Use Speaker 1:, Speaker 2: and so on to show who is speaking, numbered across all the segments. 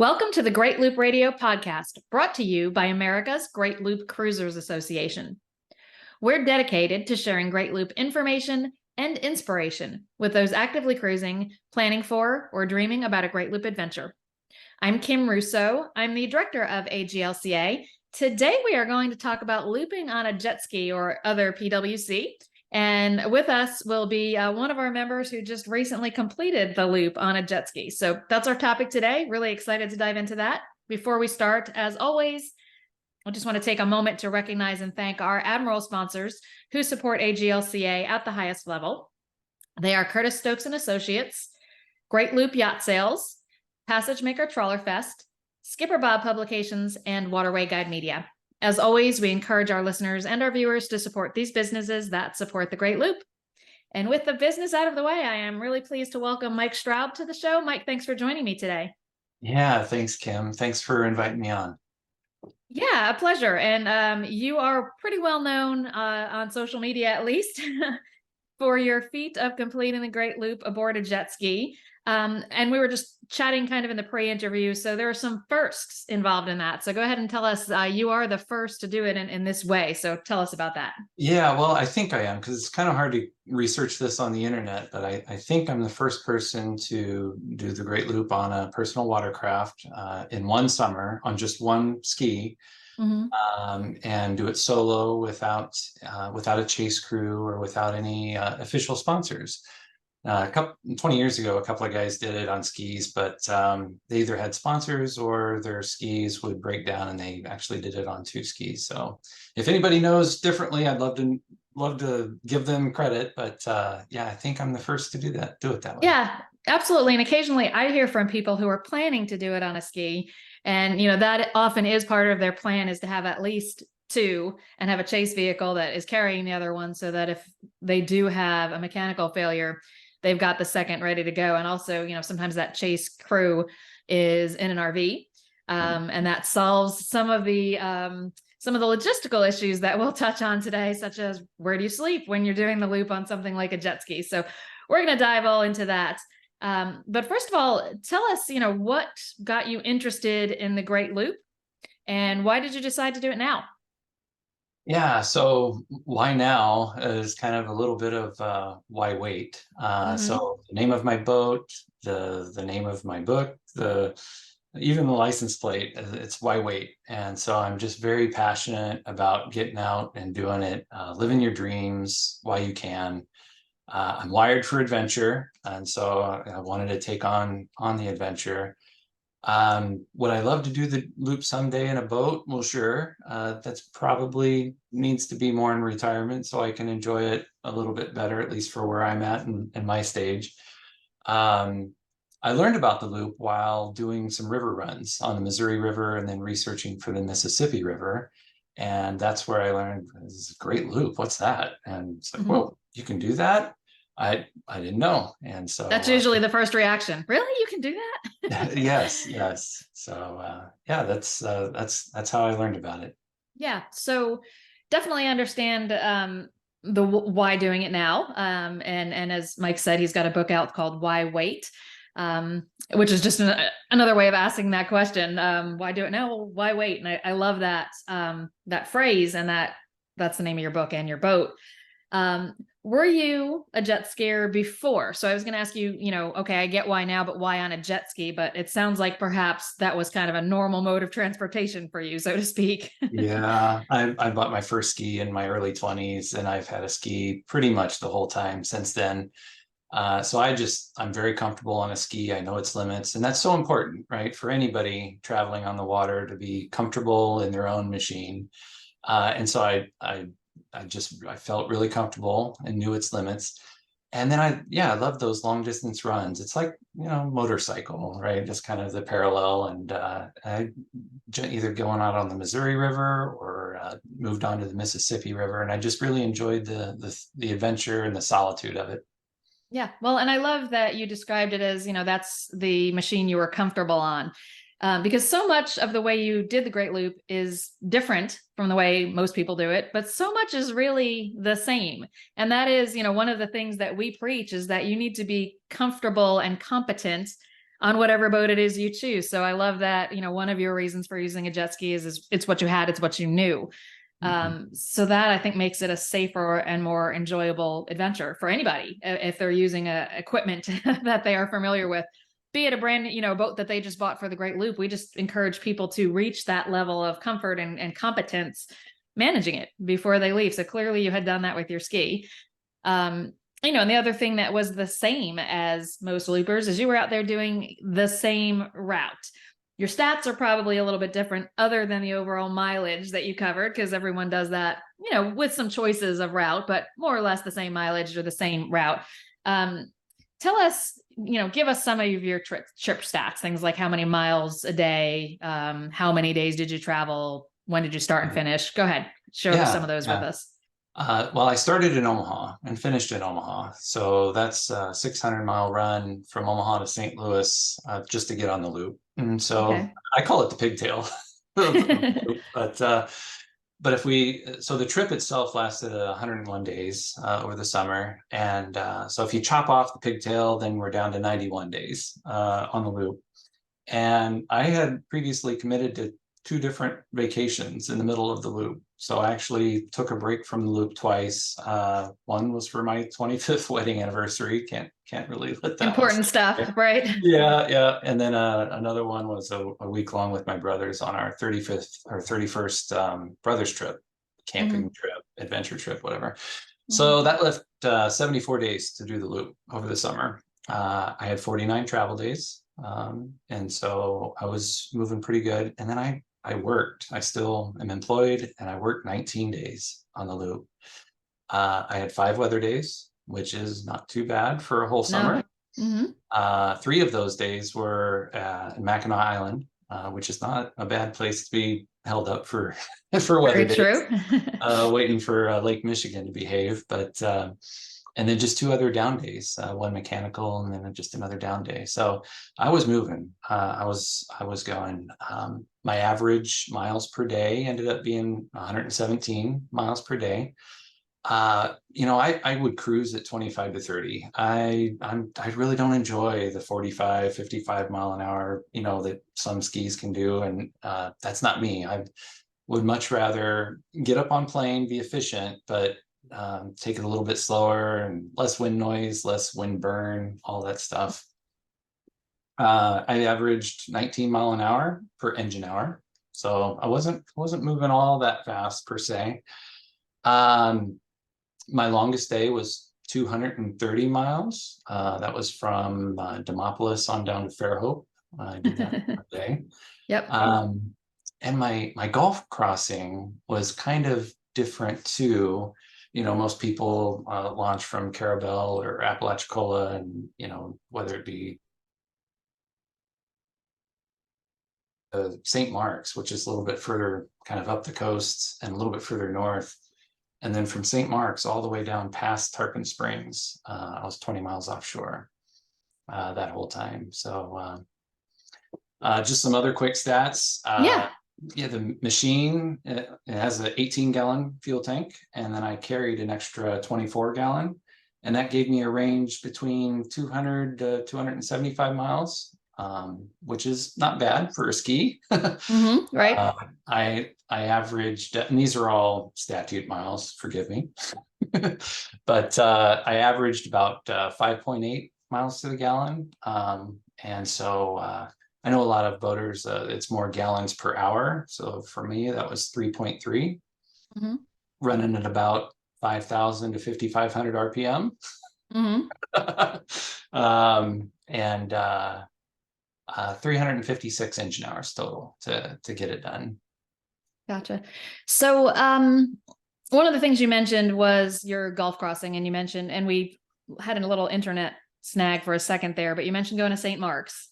Speaker 1: Welcome to the Great Loop Radio podcast, brought to you by America's Great Loop Cruisers Association. We're dedicated to sharing Great Loop information and inspiration with those actively cruising, planning for, or dreaming about a Great Loop adventure. I'm Kim Russo. I'm the director of AGLCA. Today, we are going to talk about looping on a jet ski or other PWC. And with us will be one of our members who just recently completed the loop on a jet ski. So that's our topic today. Really excited to dive into that. Before we start, as always, I just want to take a moment to recognize and thank our Admiral sponsors who support AGLCA at the highest level. They are Curtis Stokes and Associates, Great Loop Yacht Sales, Passage Maker Trawler Fest, Skipper Bob Publications, and Waterway Guide Media. As always, we encourage our listeners and our viewers to support these businesses that support the Great Loop. And with the business out of the way, I am really pleased to welcome Mike Straub to the show. Mike, thanks for joining me today.
Speaker 2: Yeah, thanks, Kim. Thanks for inviting me on.
Speaker 1: Yeah, a pleasure. And you are pretty well known on social media, at least, for your feat of completing the Great Loop aboard a jet ski. And we were just chatting kind of in the pre-interview. So there are some firsts involved in that. So go ahead and tell us, you are the first to do it in this way. So tell us about that.
Speaker 2: Yeah, well, I think I am, because it's kind of hard to research this on the internet, but I think I'm the first person to do the Great Loop on a personal watercraft in one summer on just one ski. And do it solo without a chase crew or without any official sponsors. 20 years ago, a couple of guys did it on skis, but they either had sponsors or their skis would break down, and they actually did it on two skis. So if anybody knows differently, I'd love to give them credit. But yeah, I think I'm the first to do it that way.
Speaker 1: Yeah, absolutely. And occasionally I hear from people who are planning to do it on a ski. And, that often is part of their plan, is to have at least two and have a chase vehicle that is carrying the other one, so that if they do have a mechanical failure, they've got the second ready to go. And also, sometimes that chase crew is in an RV, and that solves some of the logistical issues that we'll touch on today, such as where do you sleep when you're doing the loop on something like a jet ski. So we're going to dive all into that. But first of all, tell us, what got you interested in the Great Loop, and why did you decide to do it now?
Speaker 2: Yeah, so why now is kind of a little bit of why wait. So the name of my boat, the name of my book, even the license plate, it's why wait. And so I'm just very passionate about getting out and doing it, living your dreams while you can. I'm wired for adventure, and so I wanted to take on the adventure. Would I love to do the loop someday in a boat? Well, sure. That's probably needs to be more in retirement so I can enjoy it a little bit better, at least for where I'm at in my stage. I learned about the loop while doing some river runs on the Missouri River and then researching for the Mississippi River. And that's where I learned, this is a great loop. What's that? And it's like, whoa, you can do that? I didn't know. And so
Speaker 1: that's usually the first reaction. Really? You can do that?
Speaker 2: Yes. So yeah, that's how I learned about it.
Speaker 1: Yeah. So definitely understand the why doing it now. And as Mike said, he's got a book out called Why Wait, which is just another way of asking that question. Why do it now? Well, why wait? And I love that that phrase, and that's the name of your book and your boat. Were you a jet skier before? So I was going to ask you, okay, I get why now, but why on a jet ski? But it sounds like perhaps that was kind of a normal mode of transportation for you, so to speak.
Speaker 2: Yeah, I bought my first ski in my early 20s, and I've had a ski pretty much the whole time since then. So I'm very comfortable on a ski. I know its limits, and that's so important, right? For anybody traveling on the water to be comfortable in their own machine. And so I felt really comfortable and knew its limits. And then I love those long distance runs. It's like, motorcycle, right? Just kind of the parallel. And I either going out on the Missouri River or moved on to the Mississippi River. And I just really enjoyed the adventure and the solitude of it.
Speaker 1: Yeah. Well, and I love that you described it as, that's the machine you were comfortable on. Because so much of the way you did the Great Loop is different from the way most people do it, but so much is really the same. And that is, one of the things that we preach is that you need to be comfortable and competent on whatever boat it is you choose. So I love that, one of your reasons for using a jet ski is it's what you had, it's what you knew. So that I think makes it a safer and more enjoyable adventure for anybody if they're using equipment that they are familiar with, be it a brand, boat that they just bought for the Great Loop. We just encourage people to reach that level of comfort and competence managing it before they leave. So clearly you had done that with your ski. And the other thing that was the same as most loopers is you were out there doing the same route. Your stats are probably a little bit different other than the overall mileage that you covered, because everyone does that, with some choices of route, but more or less the same mileage or the same route. Tell us, give us some of your trip stats, things like how many miles a day, how many days did you travel, when did you start and finish? Go ahead, share some of those with us.
Speaker 2: Well, I started in Omaha and finished in Omaha. So that's a 600-mile run from Omaha to St. Louis just to get on the loop. And so I call it the pigtail. But so the trip itself lasted 101 days over the summer. And so if you chop off the pigtail, then we're down to 91 days on the loop. And I had previously committed to 2 different vacations in the middle of the loop. So I actually took a break from the loop twice. One was for my 25th wedding anniversary. Can't really let that
Speaker 1: important stuff, right?
Speaker 2: Yeah. And then another one was a week long with my brothers on our 35th or 31st brothers trip, camping trip, adventure trip, whatever. So that left 74 days to do the loop over the summer. I had 49 travel days. And so I was moving pretty good. And then I worked. I still am employed, and I worked 19 days on the loop. I had 5 weather days, which is not too bad for a whole summer. 3 of those days were in Mackinac Island, which is not a bad place to be held up for weather days.
Speaker 1: True.
Speaker 2: Waiting for Lake Michigan to behave, but and then just 2 other down days, one mechanical and then just another down day. So I was moving. I was going. My average miles per day ended up being 117 miles per day. I would cruise at 25 to 30. I really don't enjoy the 45, 55 mile an hour, that some skis can do. And that's not me. I would much rather get up on plane, be efficient, but take it a little bit slower and less wind noise, less wind burn, all that stuff. I averaged 19 mile an hour per engine hour. So I wasn't moving all that fast per se. My longest day was 230 miles. That was from Demopolis on down to Fairhope. I did that one day.
Speaker 1: Yep.
Speaker 2: And my golf crossing was kind of different too. Most people launch from Carabel or Apalachicola, and whether it be St. Mark's, which is a little bit further kind of up the coast and a little bit further north. And then from St. Mark's all the way down past Tarpon Springs, I was 20 miles offshore that whole time. So just some other quick stats. The machine, it has an 18-gallon fuel tank, and then I carried an extra 24-gallon, and that gave me a range between 200 to 275 miles, which is not bad for a ski.
Speaker 1: Right.
Speaker 2: I averaged, and these are all statute miles, forgive me, but I averaged about 5.8 miles to the gallon. And so I know a lot of boaters, it's more gallons per hour. So for me, that was 3.3, running at about 5,000 to 5,500 RPM. And 356 engine hours total to get it done.
Speaker 1: Gotcha. So one of the things you mentioned was your golf crossing, and you mentioned, and we had a little internet snag for a second there, but you mentioned going to St. Mark's.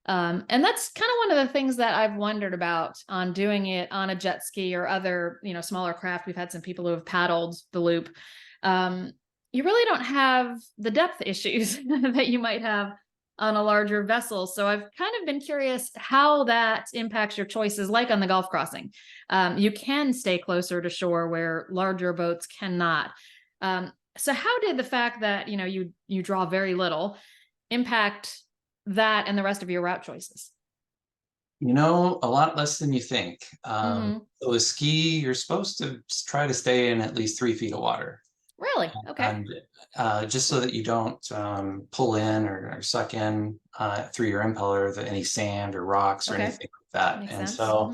Speaker 1: And that's kind of one of the things that I've wondered about on doing it on a jet ski or other, smaller craft. We've had some people who have paddled the loop. You really don't have the depth issues that you might have on a larger vessel. So I've kind of been curious how that impacts your choices, like on the golf crossing. You can stay closer to shore where larger boats cannot. So how did the fact that, you draw very little impact that and the rest of your route choices?
Speaker 2: You know, a lot less than you think.
Speaker 1: Mhm.
Speaker 2: So a ski, you're supposed to try to stay in at least 3 feet of water.
Speaker 1: Really? Okay.
Speaker 2: And just so that you don't pull in or suck in through your impeller any sand or rocks or
Speaker 1: Okay.
Speaker 2: anything like that.
Speaker 1: Makes
Speaker 2: And
Speaker 1: sense.
Speaker 2: so,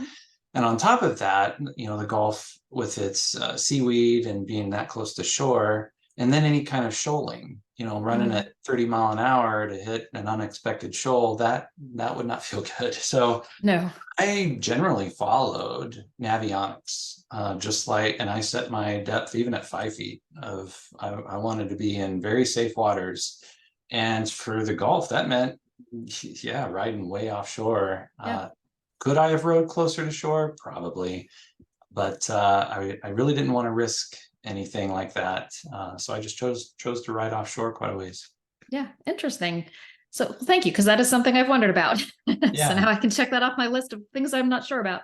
Speaker 2: and on top of that, you know, the Gulf with its seaweed and being that close to shore, and then any kind of shoaling, you know, running
Speaker 1: Mhm.
Speaker 2: at 30 mile an hour to hit an unexpected shoal, that would not feel good. So
Speaker 1: No.
Speaker 2: I generally followed Navionics, just like, and I set my depth even at 5 feet of, I wanted to be in very safe waters. And for the Gulf, that meant, yeah, riding way offshore.
Speaker 1: Yeah.
Speaker 2: Could I have rode closer to shore? Probably, but I really didn't want to risk anything like that. So I just chose to ride offshore quite a ways.
Speaker 1: Yeah. Interesting. So thank you, because that is something I've wondered about. So
Speaker 2: Yeah.
Speaker 1: now I can check that off my list of things I'm not sure about.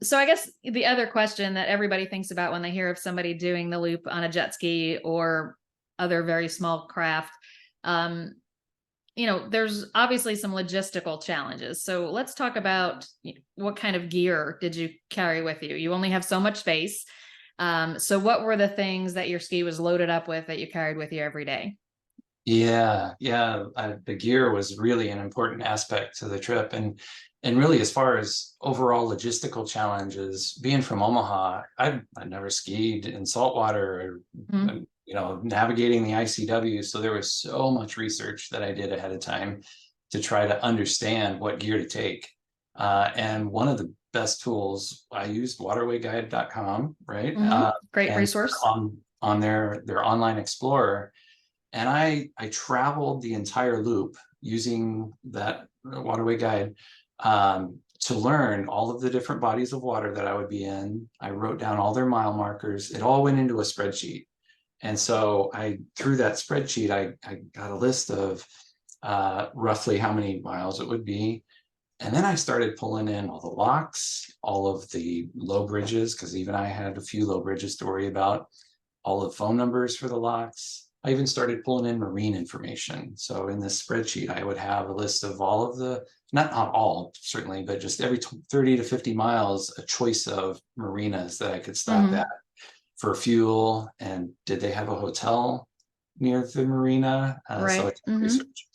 Speaker 1: So I guess the other question that everybody thinks about when they hear of somebody doing the loop on a jet ski or other very small craft, um, there's obviously some logistical challenges. So let's talk about what kind of gear did you carry with you? You only have so much space. So what were the things that your ski was loaded up with that you carried with you every day?
Speaker 2: Yeah. The gear was really an important aspect to the trip, and really, as far as overall logistical challenges, being from Omaha, I never skied in saltwater, or
Speaker 1: Mhm.
Speaker 2: you know, navigating the ICW. So there was so much research that I did ahead of time to try to understand what gear to take. And one of the best tools I used, waterwayguide.com, right?
Speaker 1: Great
Speaker 2: And
Speaker 1: resource.
Speaker 2: on their online explorer, and I traveled the entire loop using that waterway guide, to learn all of the different bodies of water that I would be in. I wrote down all their mile markers. It all went into a spreadsheet. And so through that spreadsheet, I got a list of roughly how many miles it would be. And then I started pulling in all the locks, all of the low bridges, because even I had a few low bridges to worry about, all the phone numbers for the locks. I even started pulling in marine information. So in this spreadsheet, I would have a list of all of the, not all, certainly, but just every 30 to 50 miles, a choice of marinas that I could stop at
Speaker 1: Mhm.
Speaker 2: for fuel. And did they have a hotel near the marina? So I
Speaker 1: Right.
Speaker 2: did research.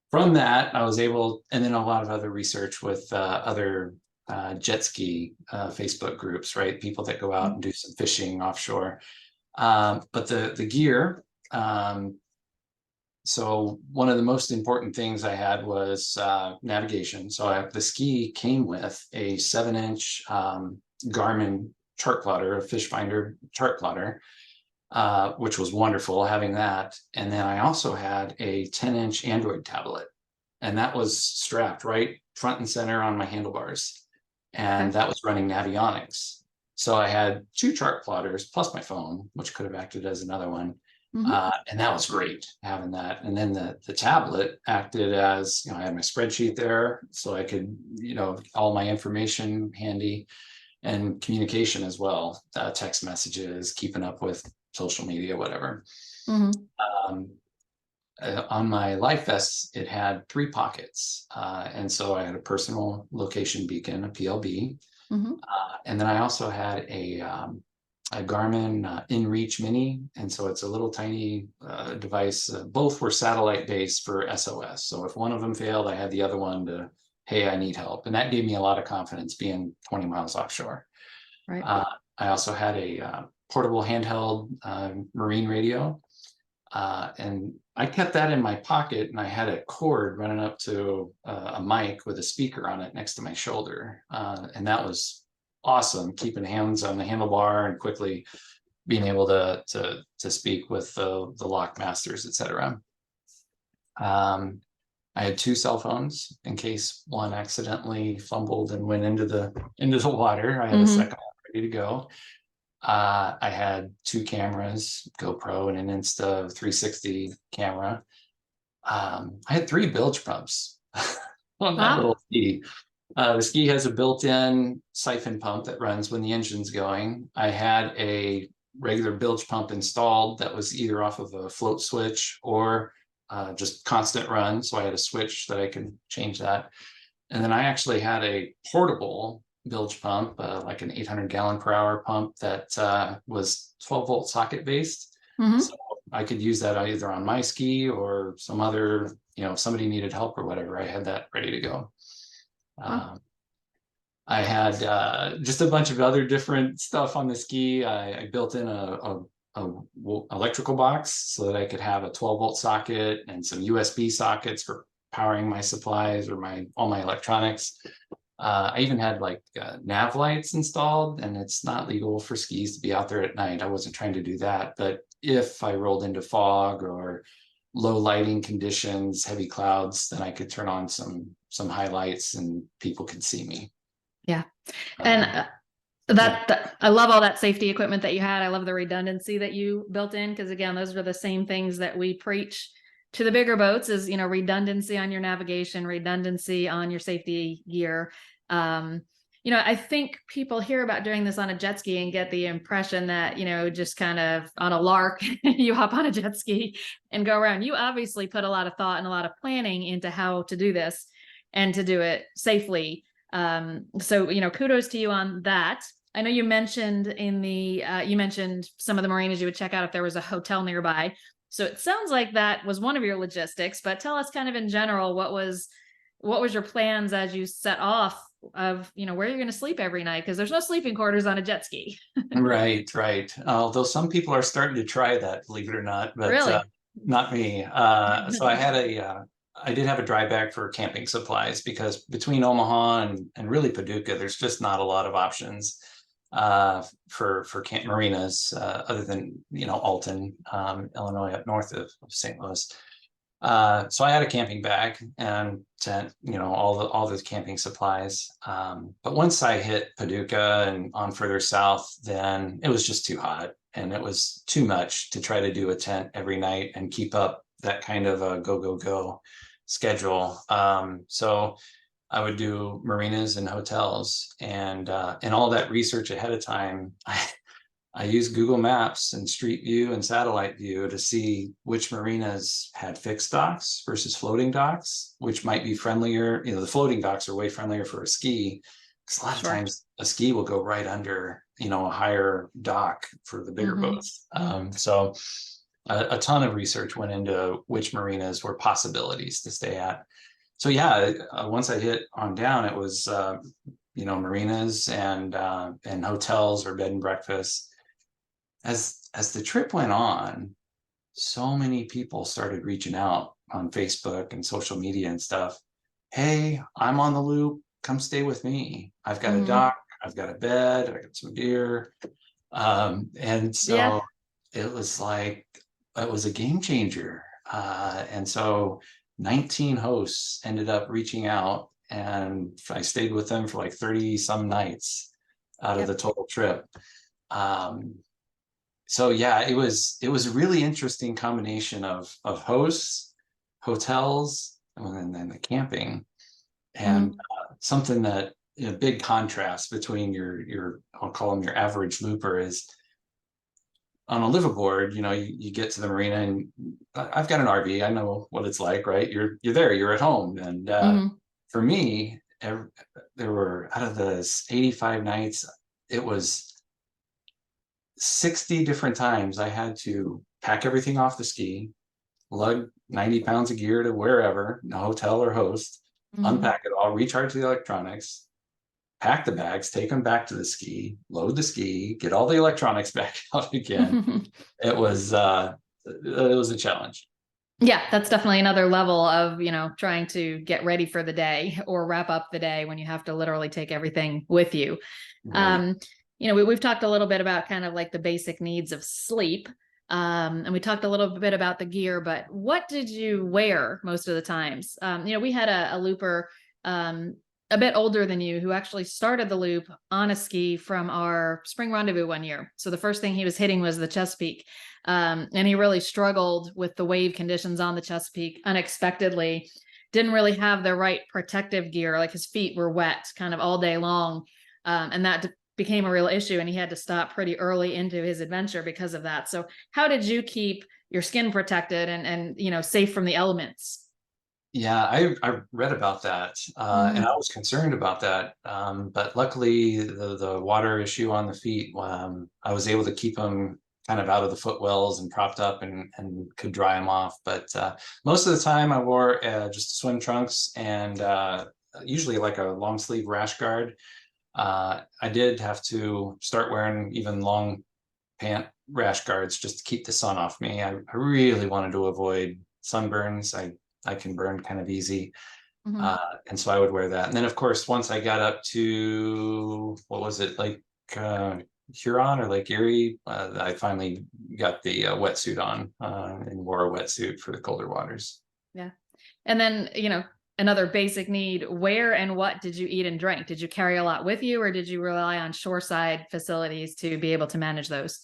Speaker 2: From that, I was able, and then a lot of other research with other jet ski Facebook groups, right? People that go out and do some fishing offshore. But the gear, so one of the most important things I had was navigation. So the ski came with a 7-inch Garmin chart plotter, a fish finder chart plotter, which was wonderful having that. And then I also had a 10-inch Android tablet, and that was strapped right front and center on my handlebars. And
Speaker 1: Okay.
Speaker 2: that was running Navionics. So I had 2 chart plotters plus my phone, which could have acted as another one.
Speaker 1: Mhm.
Speaker 2: And that was great having that. And then the tablet acted as, you know, I had my spreadsheet there, so I could, you know, all my information handy, and communication as well, text messages, keeping up with social media, whatever.
Speaker 1: Mhm.
Speaker 2: Um, on my life vest, it had 3 pockets. And so I had a personal location beacon, a PLB.
Speaker 1: Mhm.
Speaker 2: And then I also had a Garmin InReach Mini. And so it's a little tiny device. Both were satellite based for SOS. So if one of them failed, I had the other one to, hey, I need help. And that gave me a lot of confidence being 20 miles offshore.
Speaker 1: Right.
Speaker 2: Uh, I also had a portable handheld marine radio. And I kept that in my pocket, and I had a cord running up to a mic with a speaker on it next to my shoulder. And that was awesome, keeping hands on the handlebar and quickly being able to speak with the lock masters, etc. I had 2 cell phones in case one accidentally fumbled and went into the water. I had a
Speaker 1: Mhm.
Speaker 2: second one ready to go. I had 2 cameras, GoPro and an Insta 360 camera. I had 3 bilge pumps on that
Speaker 1: Wow.
Speaker 2: little ski. The ski has a built-in siphon pump that runs when the engine's going. I had a regular bilge pump installed that was either off of a float switch or just constant run. So I had a switch that I could change that. And then I actually had a portable bilge pump, like an 800 gallon per hour pump that was 12-volt socket based.
Speaker 1: Mm-hmm.
Speaker 2: So I could use that either on my ski or some other, if somebody needed help or whatever, I had that ready to go.
Speaker 1: Wow.
Speaker 2: I had just a bunch of other different stuff on the ski. I built in a electrical box so that I could have a 12-volt socket and some USB sockets for powering my supplies or all my electronics. I even had like nav lights installed, and it's not legal for skis to be out there at night. I wasn't trying to do that, but if I rolled into fog or low lighting conditions, heavy clouds, then I could turn on some highlights and people could see me.
Speaker 1: Yeah. And
Speaker 2: Yeah.
Speaker 1: I love all that safety equipment that you had. I love the redundancy that you built in, because again, those are the same things that we preach to the bigger boats is, redundancy on your navigation, redundancy on your safety gear. I think people hear about doing this on a jet ski and get the impression that, just kind of on a lark, you hop on a jet ski and go around. You obviously put a lot of thought and a lot of planning into how to do this and to do it safely. So, kudos to you on that. I know you mentioned you mentioned some of the marinas you would check out if there was a hotel nearby. So it sounds like that was one of your logistics, but tell us kind of in general, what was your plans as you set off of, where you're going to sleep every night? Because there's no sleeping quarters on a jet ski.
Speaker 2: Right. Although some people are starting to try that, believe it or not, but
Speaker 1: Really?
Speaker 2: not me. So I did have a dry bag for camping supplies, because between Omaha and really Paducah, there's just not a lot of options for camp marinas other than Alton, Illinois, up north of St. Louis. So I had a camping bag and tent, all the camping supplies. But once I hit Paducah and on further south, then it was just too hot, and it was too much to try to do a tent every night and keep up that kind of a go schedule. So I would do marinas and hotels, and all that research ahead of time. I used Google Maps and Street View and Satellite View to see which marinas had fixed docks versus floating docks, which might be friendlier. The floating docks are way friendlier for a ski, because a lot of times a ski will go right under, a higher dock for the bigger boats. So a ton of research went into which marinas were possibilities to stay at. So yeah, once I hit on down, it was marinas and hotels or bed and breakfast. As the trip went on, so many people started reaching out on Facebook and social media and stuff. Hey, I'm on the loop. Come stay with me. I've got a dock. I've got a bed. I got some gear. And so it was like, it was a game changer. And so 19 hosts ended up reaching out, and I stayed with them for like 30 some nights out of the total trip. So yeah, it was a really interesting combination of hosts, hotels, and then the camping, and something that a big contrast between your I'll call them your average looper is on a liveaboard. You get to the marina, and I've got an RV. I know what it's like, right? You're there, you're at home, and for me, there were, out of the 85 nights, it was 60 different times I had to pack everything off the ski, lug 90 pounds of gear to wherever, a hotel or host, unpack it all, recharge the electronics, pack the bags, take them back to the ski, load the ski, get all the electronics back out again. It was a challenge.
Speaker 1: Yeah, that's definitely another level of, trying to get ready for the day or wrap up the day when you have to literally take everything with you. Right. We've talked a little bit about kind of like the basic needs of sleep. And we talked a little bit about the gear, but what did you wear most of the times? We had a looper a bit older than you who actually started the loop on a ski from our spring rendezvous one year. So the first thing he was hitting was the Chesapeake. And he really struggled with the wave conditions on the Chesapeake unexpectedly. Didn't really have the right protective gear. Like his feet were wet kind of all day long. And that became a real issue, and he had to stop pretty early into his adventure because of that. So how did you keep your skin protected and safe from the elements?
Speaker 2: Yeah, I read about that, and I was concerned about that. But luckily, the water issue on the feet, I was able to keep them kind of out of the footwells and propped up and could dry them off. But most of the time, I wore just swim trunks and usually like a long sleeve rash guard. I did have to start wearing even long pant rash guards just to keep the sun off me. I really wanted to avoid sunburns. I can burn kind of easy.
Speaker 1: Mm-hmm.
Speaker 2: And so I would wear that. And then of course, once I got up to, what was it, like Huron or Lake Erie, I finally got the wetsuit on and wore a wetsuit for the colder waters.
Speaker 1: Yeah. And then, another basic need, where and what did you eat and drink? Did you carry a lot with you, or did you rely on shoreside facilities to be able to manage those?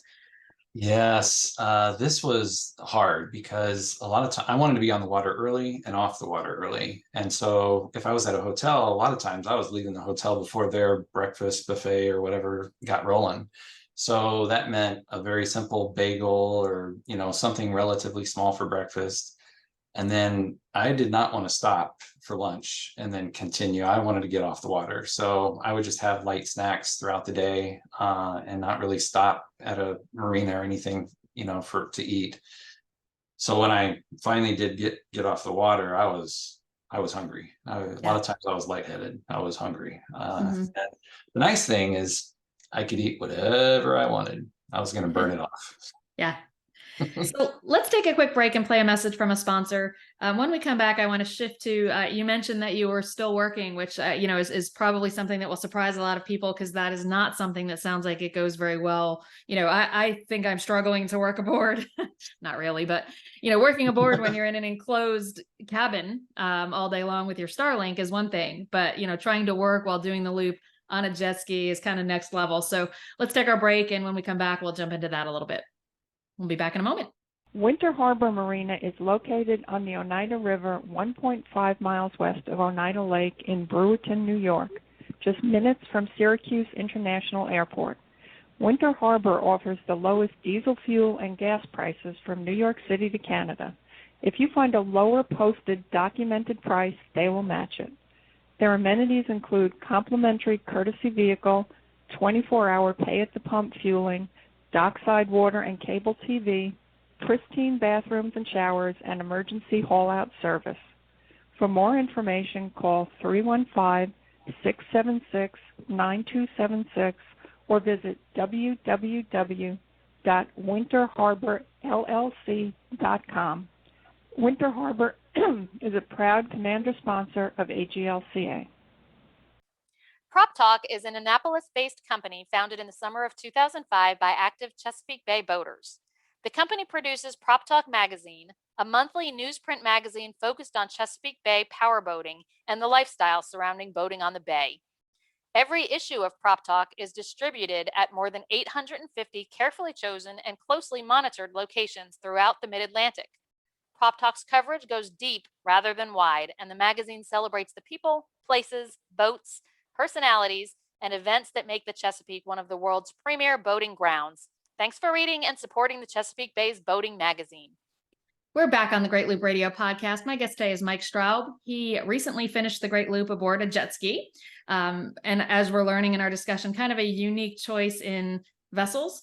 Speaker 2: Yes, this was hard because a lot of time I wanted to be on the water early and off the water early. And so if I was at a hotel, a lot of times I was leaving the hotel before their breakfast buffet or whatever got rolling. So that meant a very simple bagel or, something relatively small for breakfast. And then I did not want to stop for lunch and then continue. I wanted to get off the water. So I would just have light snacks throughout the day and not really stop at a marina or anything, for to eat. So when I finally did get off the water, I was hungry. A lot
Speaker 1: Yeah.
Speaker 2: of times I was lightheaded. I was hungry.
Speaker 1: Mm-hmm.
Speaker 2: And the nice thing is I could eat whatever I wanted. I was going to burn it off.
Speaker 1: Yeah. So let's take a quick break and play a message from a sponsor. When we come back, I want to shift to, you mentioned that you were still working, which, is probably something that will surprise a lot of people, because that is not something that sounds like it goes very well. I think I'm struggling to work aboard. Not really, but, working aboard when you're in an enclosed cabin all day long with your Starlink is one thing. But, trying to work while doing the loop on a jet ski is kind of next level. So let's take our break. And when we come back, we'll jump into that a little bit. We'll be back in a moment.
Speaker 3: Winter Harbor Marina is located on the Oneida River 1.5 miles west of Oneida Lake in Brewerton, New York, just minutes from Syracuse International Airport. Winter Harbor offers the lowest diesel fuel and gas prices from New York City to Canada. If you find a lower posted documented price, they will match it. Their amenities include complimentary courtesy vehicle, 24-hour pay-at-the-pump fueling, dockside water and cable TV, pristine bathrooms and showers, and emergency haul-out service. For more information, call 315-676-9276 or visit www.winterharborllc.com. Winter Harbor is a proud commander sponsor of AGLCA.
Speaker 4: Prop Talk is an Annapolis-based company founded in the summer of 2005 by active Chesapeake Bay boaters. The company produces Prop Talk Magazine, a monthly newsprint magazine focused on Chesapeake Bay powerboating and the lifestyle surrounding boating on the bay. Every issue of Prop Talk is distributed at more than 850 carefully chosen and closely monitored locations throughout the Mid-Atlantic. Prop Talk's coverage goes deep rather than wide, and the magazine celebrates the people, places, boats, personalities, and events that make the Chesapeake one of the world's premier boating grounds. Thanks for reading and supporting the Chesapeake Bay's boating magazine.
Speaker 1: We're back on the Great Loop Radio podcast. My guest today is Mike Straub. He recently finished the Great Loop aboard a jet ski. And as we're learning in our discussion, kind of a unique choice in vessels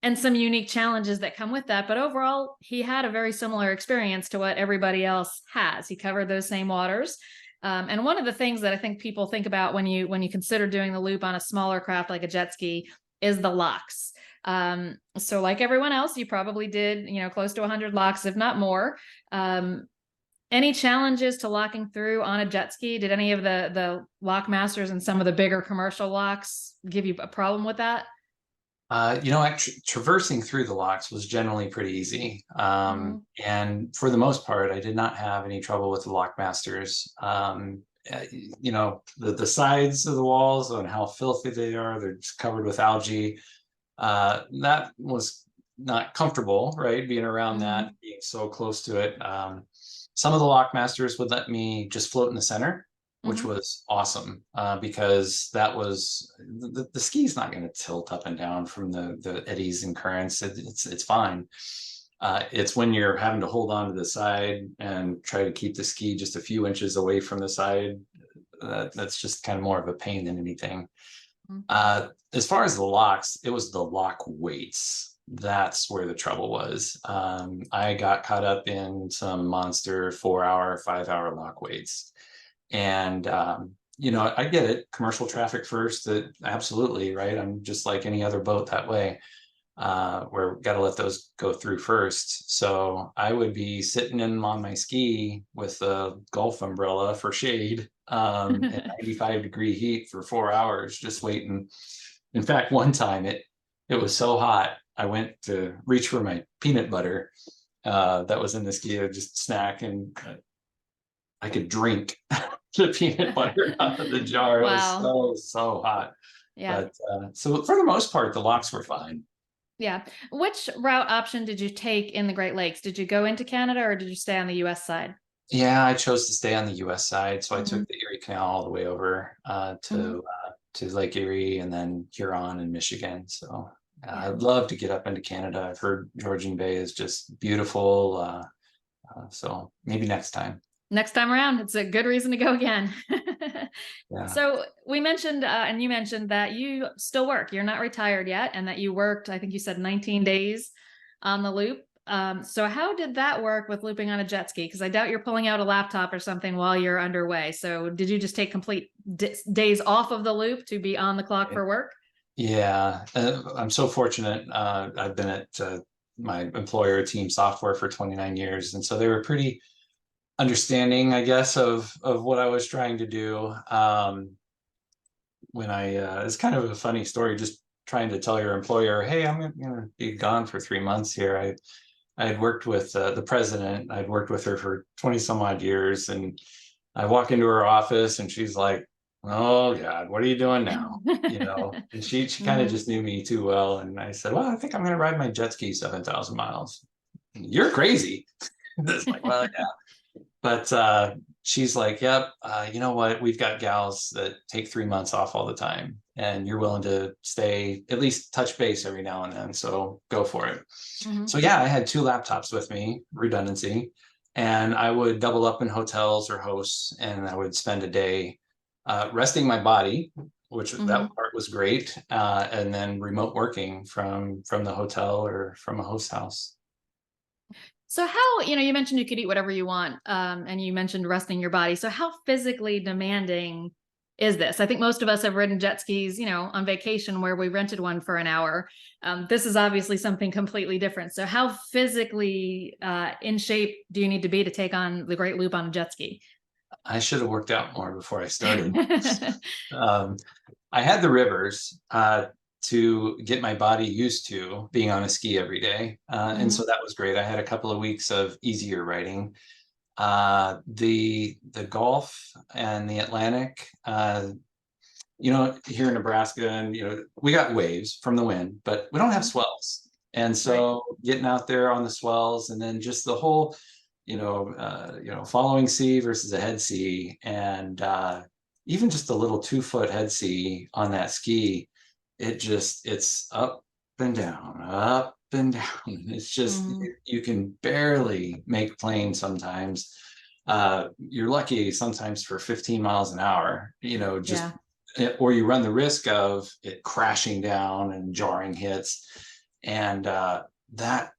Speaker 1: and some unique challenges that come with that. But overall, he had a very similar experience to what everybody else has. He covered those same waters. And one of the things that I think people think about when you consider doing the loop on a smaller craft like a jet ski is the locks. So like everyone else, you probably did, close to 100 locks, if not more. Any challenges to locking through on a jet ski? Did any of the lock masters and some of the bigger commercial locks give you a problem with that?
Speaker 2: Traversing through the locks was generally pretty easy. And for the most part, I did not have any trouble with the lock masters. The sides of the walls and how filthy they are, they're just covered with algae. That was not comfortable, right? Being around that, being so close to it. Some of the lock masters would let me just float in the center. which was awesome, because that was the ski's not going to tilt up and down from the eddies and currents. It's fine. It's when you're having to hold on to the side and try to keep the ski just a few inches away from the side. That's just kind of more of a pain than anything. As far as the locks, it was the lock weights. That's where the trouble was. I got caught up in some monster 4-hour, 5-hour lock weights. And, I get it. Commercial traffic first, absolutely, right? I'm just like any other boat that way, where got to let those go through first. So I would be sitting in on my ski with a golf umbrella for shade, at 95-degree heat for 4 hours, just waiting. In fact, one time it was so hot, I went to reach for my peanut butter that was in the ski, just snack, and I could drink the peanut butter out of the jar. It was so hot.
Speaker 1: Yeah.
Speaker 2: But so for the most part, the locks were fine.
Speaker 1: Yeah. Which route option did you take in the Great Lakes? Did you go into Canada or did you stay on the US side?
Speaker 2: Yeah, I chose to stay on the US side. So I took the Erie Canal all the way over to Lake Erie, and then Huron and Michigan. So I'd love to get up into Canada. I've heard Georgian Bay is just beautiful. So maybe next time.
Speaker 1: Next time around, it's a good reason to go again.
Speaker 2: Yeah.
Speaker 1: So we mentioned, and you mentioned that you still work. You're not retired yet, and that you worked, I think you said 19 days on the loop. So how did that work with looping on a jet ski? Because I doubt you're pulling out a laptop or something while you're underway. So did you just take complete days off of the loop to be on the clock for work?
Speaker 2: Yeah, I'm so fortunate. I've been at my employer, Team Software, for 29 years. And so they were pretty understanding, I guess, of what I was trying to do. When it's kind of a funny story, just trying to tell your employer, hey, I'm going to be gone for 3 months here. I had worked with the president. I'd worked with her for 20 some odd years. And I walk into her office and she's like, oh God, what are you doing now? And she kind of just knew me too well. And I said, well, I think I'm going to ride my jet ski 7,000 miles. You're crazy. It's like, well, yeah. But she's like, yep, you know what? We've got gals that take 3 months off all the time, and you're willing to stay, at least touch base every now and then. So go for it. So yeah, I had 2 laptops with me, redundancy, and I would double up in hotels or hosts, and I would spend a day resting my body, which that part was great, and then remote working from the hotel or from a host house.
Speaker 1: So how, you mentioned you could eat whatever you want, and you mentioned resting your body. So how physically demanding is this? I think most of us have ridden jet skis, on vacation where we rented one for an hour. This is obviously something completely different. So how physically in shape do you need to be to take on the Great Loop on a jet ski?
Speaker 2: I should have worked out more before I started. I had the rivers to get my body used to being on a ski every day. And so that was great. I had a couple of weeks of easier riding. The Gulf and the Atlantic, here in Nebraska, and, we got waves from the wind, but we don't have swells. And so getting out there on the swells, and then just the whole, following sea versus a head sea, and even just a little 2-foot head sea on that ski, it's up and down, up and down. It's just, you can barely make plane sometimes. You're lucky sometimes for 15 miles an hour, or you run the risk of it crashing down and jarring hits. And that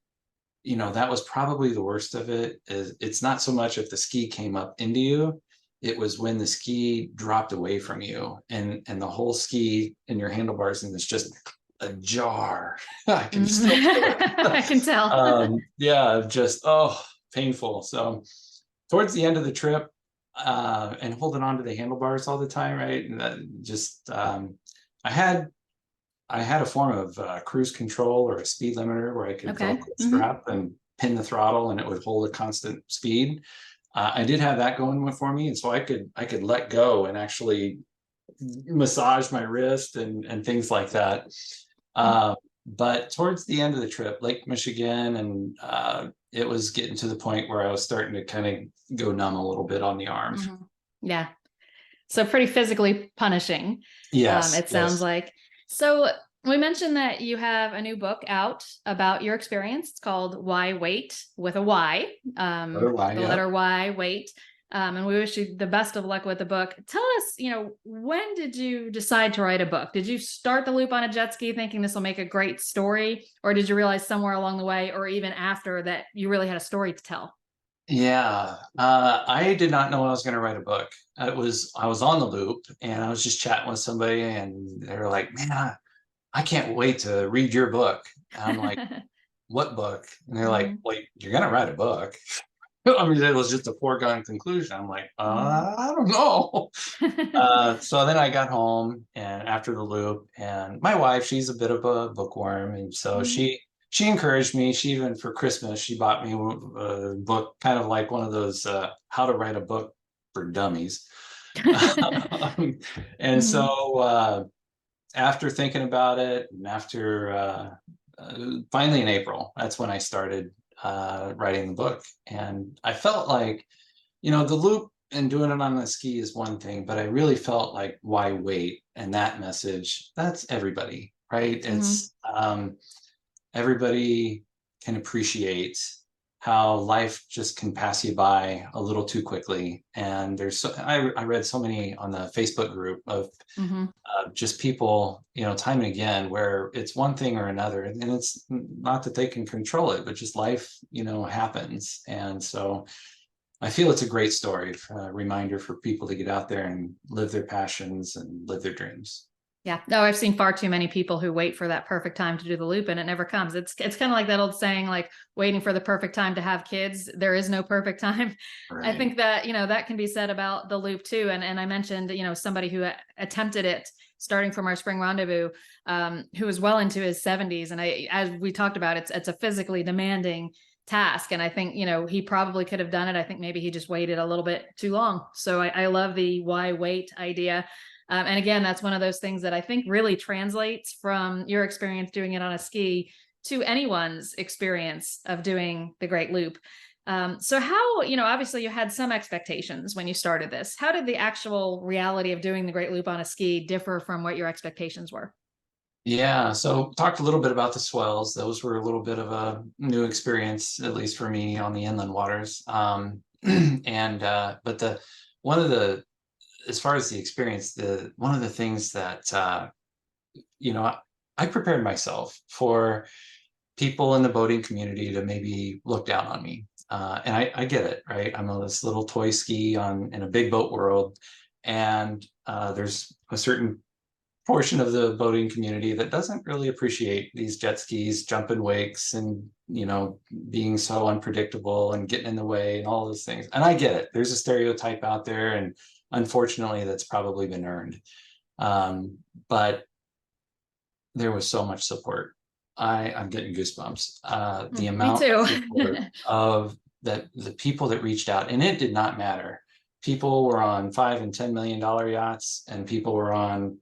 Speaker 2: was probably the worst of it. It's not so much if the ski came up into you, it was when the ski dropped away from you, and the whole ski and your handlebars, and it's just a jar. I can still feel it.
Speaker 1: I can tell.
Speaker 2: Just painful. So towards the end of the trip, and holding on to the handlebars all the time, right? And that just I had a form of cruise control or a speed limiter where I could Velcro strap and pin the throttle, and it would hold a constant speed. I did have that going for me, and so I could let go and actually massage my wrist and things like that. But towards the end of the trip, Lake Michigan, and it was getting to the point where I was starting to kind of go numb a little bit on the arm.
Speaker 1: Yeah. So pretty physically punishing.
Speaker 2: Yes,
Speaker 1: It sounds
Speaker 2: yes.
Speaker 1: like. So we mentioned that you have a new book out about your experience. It's called Why Wait with a Y,
Speaker 2: Letter Y,
Speaker 1: the
Speaker 2: yep.
Speaker 1: letter Y, wait. And we wish you the best of luck with the book. Tell us, when did you decide to write a book? Did you start the loop on a jet ski thinking this will make a great story? Or did you realize somewhere along the way, or even after, that you really had a story to tell?
Speaker 2: Yeah, I did not know I was going to write a book. I was on the loop and I was just chatting with somebody and they were like, "Man, I can't wait to read your book." And I'm like, "What book?" And they're like,
Speaker 1: Mhm.
Speaker 2: "Wait, you're going to write a book?" I mean, it was just a foregone conclusion. I'm like,
Speaker 1: Mhm.
Speaker 2: I don't know. So then I got home and after the loop, and my wife, she's a bit of a bookworm, and so
Speaker 1: Mhm.
Speaker 2: she encouraged me. She even for Christmas, she bought me a book, kind of like one of those how to write a book for dummies. And
Speaker 1: Mhm.
Speaker 2: so after thinking about it, and after finally in April, that's when I started writing the book, and I felt like the loop and doing it on the ski is one thing, but I really felt like why wait? And that message, that's everybody, right?
Speaker 1: Mhm.
Speaker 2: It's everybody can appreciate how life just can pass you by a little too quickly. And I read so many on the Facebook group of
Speaker 1: Mhm.
Speaker 2: just people, time and again, where it's one thing or another, and it's not that they can control it, but just life, happens. And so I feel it's a great story, a reminder for people to get out there and live their passions and live their dreams.
Speaker 1: Yeah. No, I've seen far too many people who wait for that perfect time to do the loop and it never comes. It's kind of like that old saying, like waiting for the perfect time to have kids. There is no perfect time. I
Speaker 2: Right.
Speaker 1: think that, that can be said about the loop too. And I mentioned, somebody who attempted it starting from our spring rendezvous, who was well into his 70s. And as we talked about, it's a physically demanding task. And I think, he probably could have done it. I think maybe he just waited a little bit too long. So I love the why wait idea. And again, that's one of those things that I think really translates from your experience doing it on a ski to anyone's experience of doing the Great Loop. So how, obviously you had some expectations when you started this. How did the actual reality of doing the Great Loop on a ski differ from what your expectations were?
Speaker 2: Yeah. So talked a little bit about the swells. Those were a little bit of a new experience, at least for me, on the inland waters. And but the one of the as far as the experience, the one of the things that you know, I, I prepared myself for people in the boating community to maybe look down on me. And I get it, right? I'm on this little toy ski in a big boat world, and there's a certain portion of the boating community that doesn't really appreciate these jet skis, jumping wakes, and being so unpredictable and getting in the way and all those things. And I get it. There's a stereotype out there, and unfortunately, that's probably been earned. But there was so much support. I'm getting goosebumps. The
Speaker 1: Me
Speaker 2: amount of
Speaker 1: too.
Speaker 2: support of that the people that reached out, and it did not matter. People were on $5 and $10 million yachts, and people were on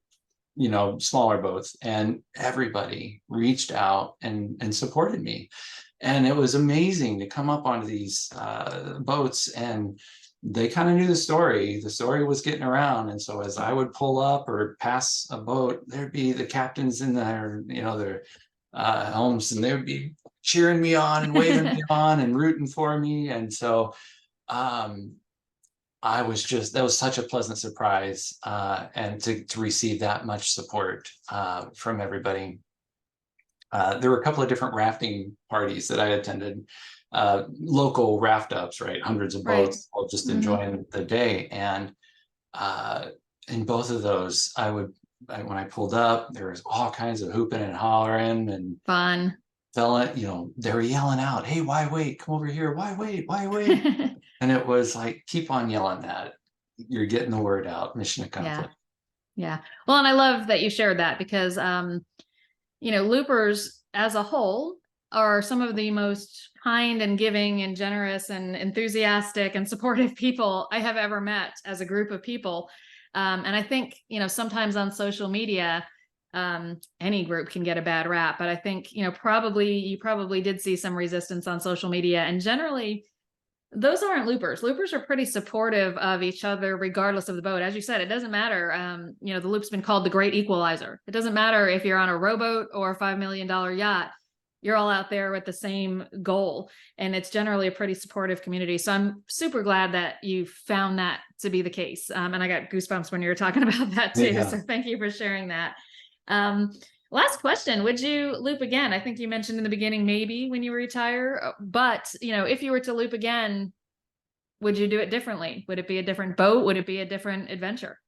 Speaker 2: smaller boats, and everybody reached out and supported me. And it was amazing to come up onto these boats, and they kind of knew the story was getting around. And so as I would pull up or pass a boat, there'd be the captains in their helms, and they would be cheering me on and waving me on and rooting for me. And so um that was such a pleasant surprise, and to receive that much support from everybody. There were a couple of different rafting parties that I attended, local raft ups, right? Hundreds of
Speaker 1: Right.
Speaker 2: boats, all just
Speaker 1: Hmm.
Speaker 2: enjoying the day. And uh, in both of those, when I pulled up, there was all kinds of hooping and hollering, and
Speaker 1: Fun.
Speaker 2: they were yelling out, "Hey, why wait? Come over here. Why wait? Why wait?" And it was like, keep on yelling that. You're getting the word out. Mission
Speaker 1: Yeah.
Speaker 2: accomplished.
Speaker 1: Yeah. Well, and I love that you shared that because, loopers as a whole are some of the most kind and giving and generous and enthusiastic and supportive people I have ever met as a group of people. And I think, sometimes on social media, any group can get a bad rap, but I think, you probably did see some resistance on social media, and generally Those aren't loopers. Loopers are pretty supportive of each other regardless of the boat. As you said, it doesn't matter. The loop's been called the great equalizer. It doesn't matter if you're on a rowboat or a $5 million yacht. You're all out there with the same goal. And it's generally a pretty supportive community. So I'm super glad that you found that to be the case. And I got goosebumps when you were talking about that too.
Speaker 2: Yeah.
Speaker 1: So thank you for sharing that. Last question, would you loop again? I think you mentioned in the beginning, maybe when you retire, but if you were to loop again, would you do it differently? Would it be a different boat? Would it be a different adventure?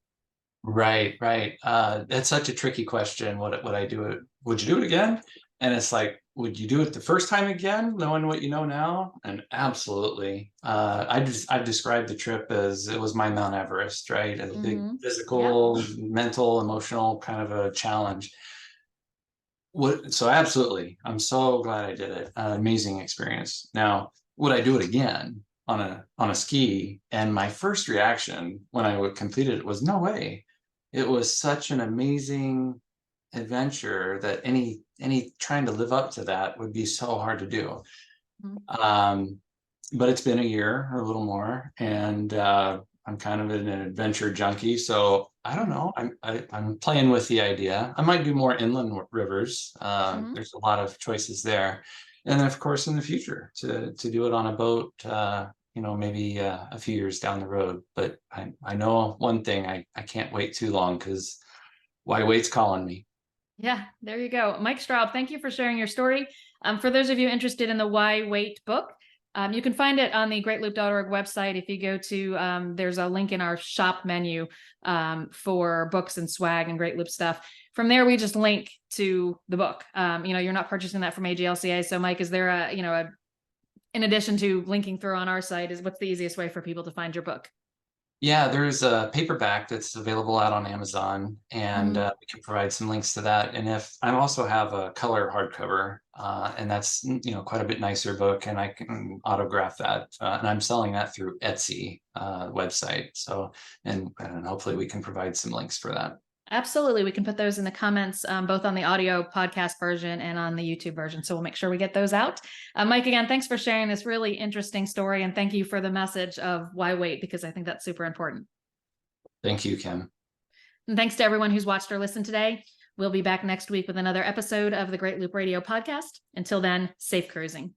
Speaker 2: Right, right. That's such a tricky question. Would I do it? Would you do it again? And it's like, would you do it the first time again, knowing what you know now? And absolutely. I've described the trip as it was my Mount Everest, right? A big
Speaker 1: Mhm. Yep.
Speaker 2: physical, mental, emotional kind of a challenge. So absolutely, I'm so glad I did it. Amazing experience. Now, would I do it again on a ski? And my first reaction when I would complete it was no way. It was such an amazing adventure that any trying to live up to that would be so hard to do.
Speaker 1: Mhm.
Speaker 2: But it's been a year or a little more, and I'm kind of an adventure junkie, so I don't know. I'm playing with the idea. I might do more inland rivers.
Speaker 1: Mhm.
Speaker 2: There's a lot of choices there, and then of course in the future to do it on a boat. Maybe a few years down the road. But I know one thing. I can't wait too long because why wait's calling me.
Speaker 1: Yeah, there you go. Mike Straub, thank you for sharing your story. For those of you interested in the Why Wait book, you can find it on the greatloop.org website. If you go to, there's a link in our shop menu for books and swag and Great Loop stuff. From there, we just link to the book. You're not purchasing that from AGLCA. So Mike, is there in addition to linking through on our site, what's the easiest way for people to find your book?
Speaker 2: Yeah, there's a paperback that's available out on Amazon, and
Speaker 1: Mhm.
Speaker 2: we can provide some links to that. And if I also have a color hardcover, and that's quite a bit nicer book, and I can autograph that, and I'm selling that through Etsy website. So, and hopefully we can provide some links for that.
Speaker 1: Absolutely. We can put those in the comments, both on the audio podcast version and on the YouTube version. So we'll make sure we get those out. Mike, again, thanks for sharing this really interesting story. And thank you for the message of why wait, because I think that's super important.
Speaker 2: Thank you, Kim.
Speaker 1: And thanks to everyone who's watched or listened today. We'll be back next week with another episode of the Great Loop Radio podcast. Until then, safe cruising.